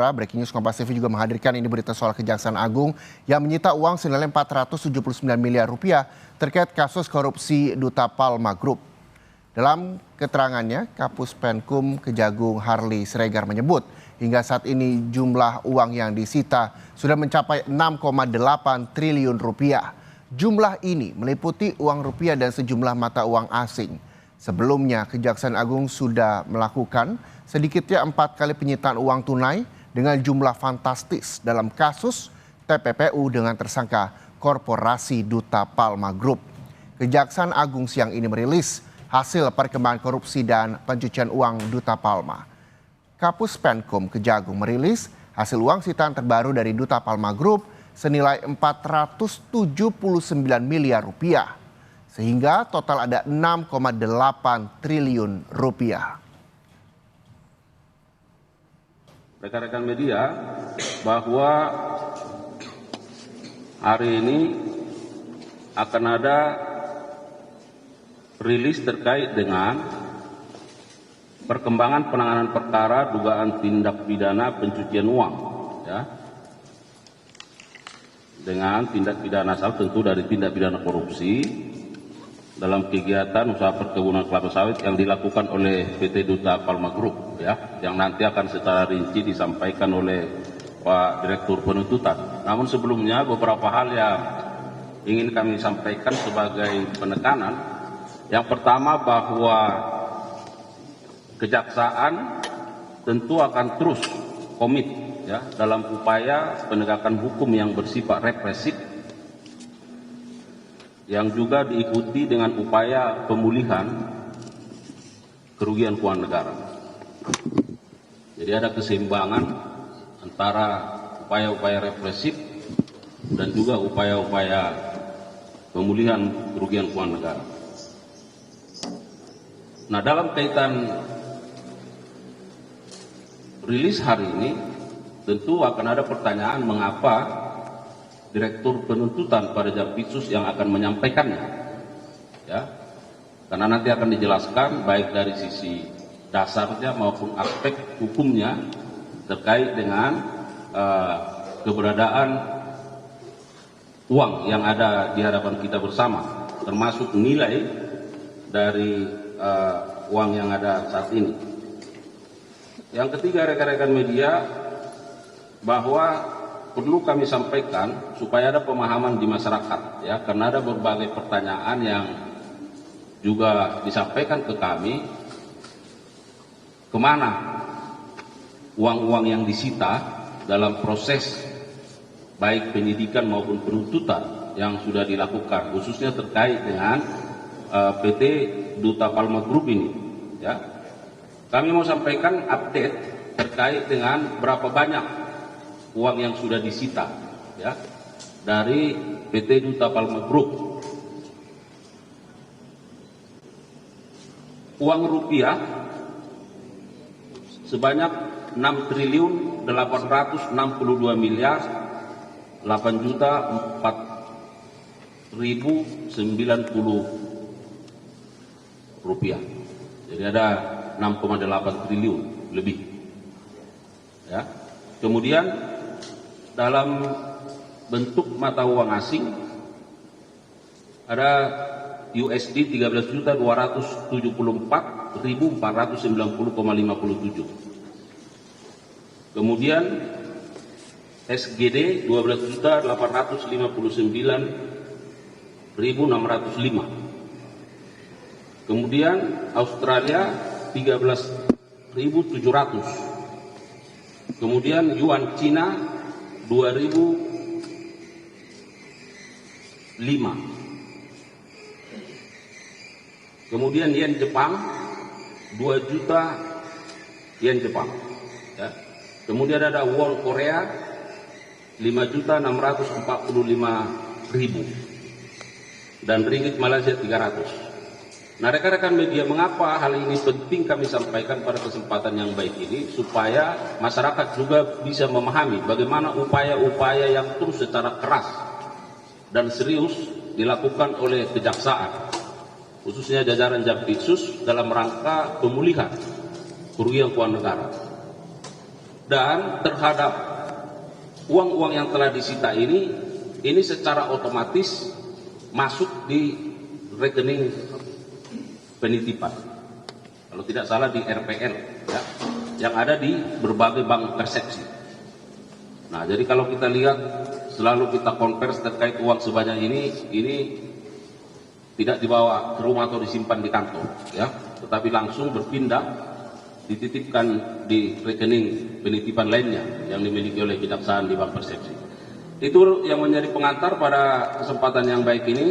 Breaking News Kompas TV juga menghadirkan ini berita soal Kejaksaan Agung yang menyita uang senilai 479 miliar rupiah terkait kasus korupsi Duta Palma Group. Dalam keterangannya, Kapus Penkum Kejagung Harley Siregar menyebut hingga saat ini jumlah uang yang disita sudah mencapai 6,8 triliun rupiah. Jumlah ini meliputi uang rupiah dan sejumlah mata uang asing. Sebelumnya, Kejaksaan Agung sudah melakukan sedikitnya 4 kali penyitaan uang tunai dengan jumlah fantastis dalam kasus TPPU dengan tersangka korporasi Duta Palma Group. Kejaksaan Agung siang ini merilis hasil perkembangan korupsi dan pencucian uang Duta Palma. Kapus Penkum Kejagung merilis hasil uang sitaan terbaru dari Duta Palma Group senilai 479 miliar rupiah, sehingga total ada 6,8 triliun rupiah. Rekan-rekan media, bahwa hari ini akan ada rilis terkait dengan perkembangan penanganan perkara dugaan tindak pidana pencucian uang, ya, dengan tindak pidana asal tentu dari tindak pidana korupsi dalam kegiatan usaha perkebunan kelapa sawit yang dilakukan oleh PT Duta Palma Group, ya, yang nanti akan secara rinci disampaikan oleh Pak Direktur Penuntutan. Namun sebelumnya beberapa hal yang ingin kami sampaikan sebagai penekanan. Yang pertama, bahwa Kejaksaan tentu akan terus komit, ya, dalam upaya penegakan hukum yang bersifat represif, yang juga diikuti dengan upaya pemulihan kerugian keuangan negara. Jadi ada keseimbangan antara upaya-upaya represif dan juga upaya-upaya pemulihan kerugian keuangan negara. Nah, dalam kaitan rilis hari ini, tentu akan ada pertanyaan mengapa Direktur Penuntutan pada Jampitsus yang akan menyampaikannya, ya, karena nanti akan dijelaskan baik dari sisi dasarnya maupun aspek hukumnya terkait dengan keberadaan uang yang ada di hadapan kita bersama, termasuk nilai dari uang yang ada saat ini. Yang ketiga, rekan-rekan media, bahwa perlu kami sampaikan supaya ada pemahaman di masyarakat, ya, karena ada berbagai pertanyaan yang juga disampaikan ke kami, kemana uang-uang yang disita dalam proses baik penyidikan maupun penuntutan yang sudah dilakukan, khususnya terkait dengan PT Duta Palma Group ini, ya. Kami mau sampaikan update terkait dengan berapa banyak uang yang sudah disita, ya, dari PT Duta Palma Group. Uang rupiah sebanyak 6 triliun 862 miliar 8 juta 4.090 rupiah. Jadi ada 6,8 triliun lebih, ya. Kemudian dalam bentuk mata uang asing ada USD 13.244.490,57. Kemudian SGD 12.859.605. Kemudian Australia 13.700. Kemudian yuan Cina 2005. Kemudian yen Jepang 2 juta yen Jepang, ya. Kemudian ada won Korea 5.645.000 dan ringgit Malaysia 300. Nah, rekan-rekan media, mengapa hal ini penting kami sampaikan pada kesempatan yang baik ini, supaya masyarakat juga bisa memahami bagaimana upaya-upaya yang terus secara keras dan serius dilakukan oleh Kejaksaan, khususnya jajaran Jampitsus, dalam rangka pemulihan kerugian keuangan negara. Dan terhadap uang-uang yang telah disita ini secara otomatis masuk di rekening penitipan. Kalau tidak salah di RPL, ya, yang ada di berbagai bank persepsi. Nah, jadi kalau kita lihat selalu kita konversi terkait uang sebanyak ini tidak dibawa ke rumah atau disimpan di kantor, ya, tetapi langsung berpindah dititipkan di rekening penitipan lainnya yang dimiliki oleh kejaksaan di bank persepsi. Itu yang menjadi pengantar pada kesempatan yang baik ini.